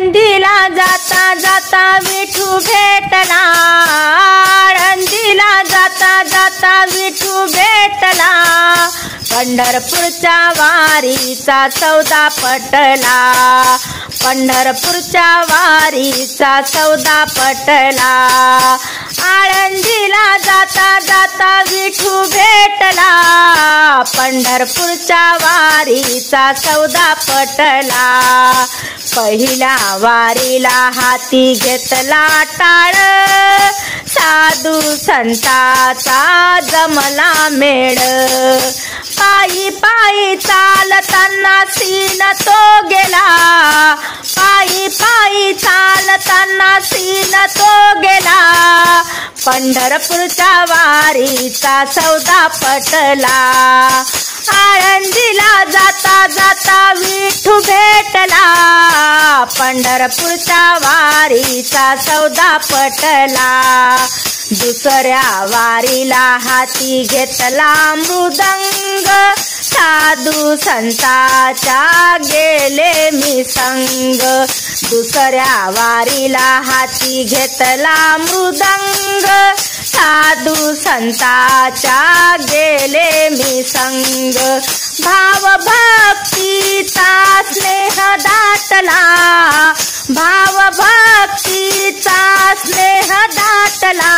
आळंदीला जाता जाता विठू भेटला, आळंदीला जाता जाता विठू भेटला, पंढरपूरच्या वारीचा सौदा पटला, पंढरपूरच्या वारीचा सौदा पटला, आळंदीला जाता जाता विठू भेटला, पंढरपूरच्या वारीचा सौदा पटला, पहिल्या वारीला हाती घेतला टाळ, साधू संताचा जमला मेळ, पायी पायी चालताना सीन तो गेला, पायी पायी चालताना सीन तो गेला, पंढरपूरच्या वारीचा सौदा पटला, आळंदीला जाता जाता विठू भेटला, पंढरपूरच्या वारीचा सौदा पटला, दुसऱ्या वारीला हाती घेतला मृदंग, साधू संताच्या गेले मी संग, दुसऱ्या वारीला हाती घेतला मृदंग, साधू संताच्या गेले मी संग, भाव भक्तीचा स्नेह दाटला, भाव भक्तीचा स्नेह दाटला,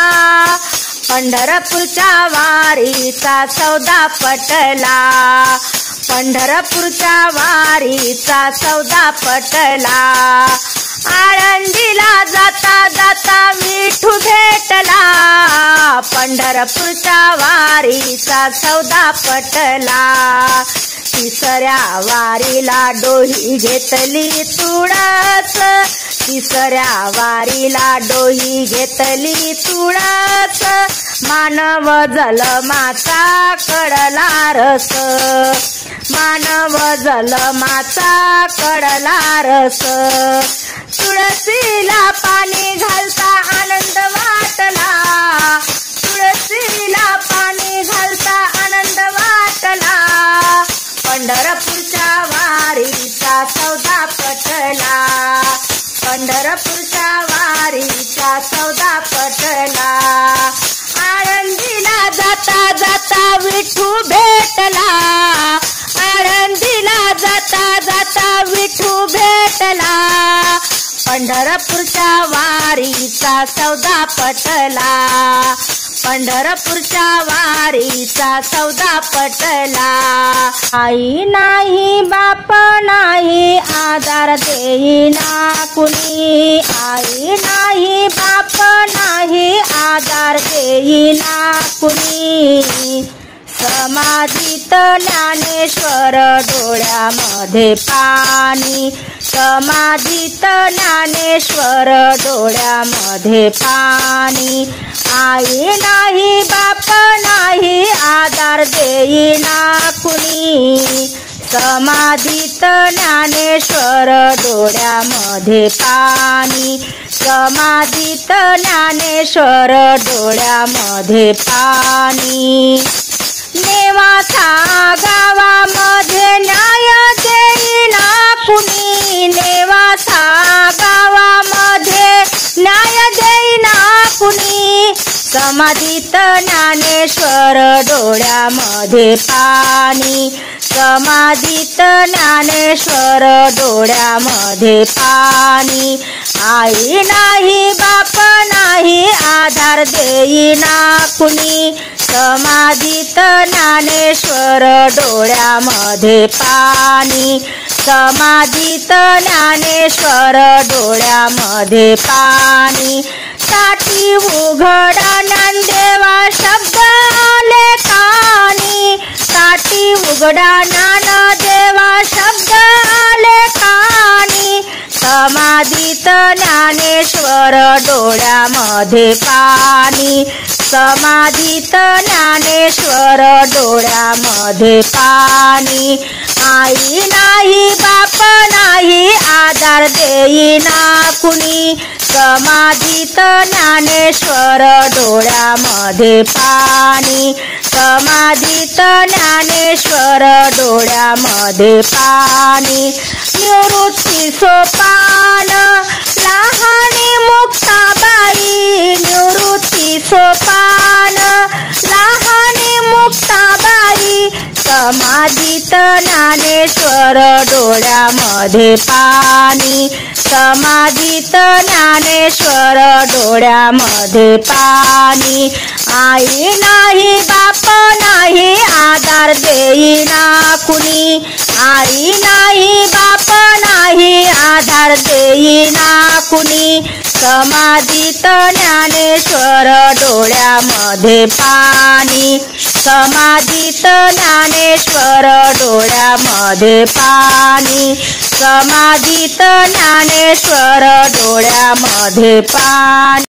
पंढरपूरच्या वारीचा सौदा पटला, पंढरपूरच्या वारीचा सौदा पटला, आळंदीला जाता जाता विठू भेटला, पंढरपूरच्या वारीचा सौदा पटला, तिसऱ्या वारीला डोही घेतली तुळस, तिसऱ्या वारीला डोही घेतली तुळस, मानव जलमाचा कडला रस, मानव जलमाचा कडला रस, तुळशीला पाणी घालता आनंद वाटला, तुळशीला पाणी घालता आनंद वाटला, पंढरपूरच्या वारीचा सौदा पटला, पंढरपूरच्या वारीचा सौदा पटला, आळंदीला जाता जाता विठू भेटला, आळंदीला जाता जाता विठू भेटला, पंढरपूरच्या वारीचा सौदा पटला, पंढरपूरच्या वारीचा सौदा पटला, आई नाही बाप नाही आधार देईना कुणी, आई नाही बाप नाही आधार देईना कुणी, समाधीत ज्ञानेश्वर डोळ्यामध्ये पाणी, समाधीत ज्ञानेश्वर डोळ्यामध्ये पाणी, आई नाही बाप नाही आधार देईना कुणी, समाधीत ज्ञानेश्वर डोळ्यामध्ये पाणी, समाधीत ज्ञानेश्वर डोळ्यामध्ये पाणी, नेवासा गावामध्ये न्याय देईना कुणी, नेवासा गावामध्ये न्याय देईना कुणी, समाधीत ज्ञानेश्वर डोळ्यामध्ये पाणी, समाधीत ज्ञानेश्वर डोळ्यामध्ये पाणी, आई नाही बाप नाही आधार देईना कुणी, समाधीत ज्ञानेश्वर डोळ्यामध्ये पाणी, समाधीत ज्ञानेश्वर डोळ्यामध्ये पाणी, साठी उघडा ज्ञानदेवा शब्द आले कानी, साठी उघडा ज्ञानदेवा शब्द आले कानी, समाधीत ज्ञानेश्वर डोळ्यामध्ये पाणी, समाधीत ज्ञानेश्वर डोळ्यामध्ये पाणी, आई नाही बाप नाही आधार देईना कुणी, समाधीत ज्ञानेश्वर डोळ्यामध्ये पाणी, समाधीत ज्ञानेश्वर डोळ्यामध्ये पाणी, निवृत्ती सोपान सोपान लहानी मुक्ताबाई समाधीत ज्ञानेश्वर डोळ्यामध्ये पाणी समाधीत ज्ञानेश्वर डोळ्यामध्ये पाणी आई नाही बाप नाही आधार देईना कुणी आई नाही बाप नाही आधार देईना कुणी समाधीत ज्ञानेश्वर डोळ्यामध्ये पाणी समाधीत ज्ञानेश्वर डोळ्यामध्ये पाणी समाधीत ज्ञानेश्वर डोळ्यामध्ये पाणी।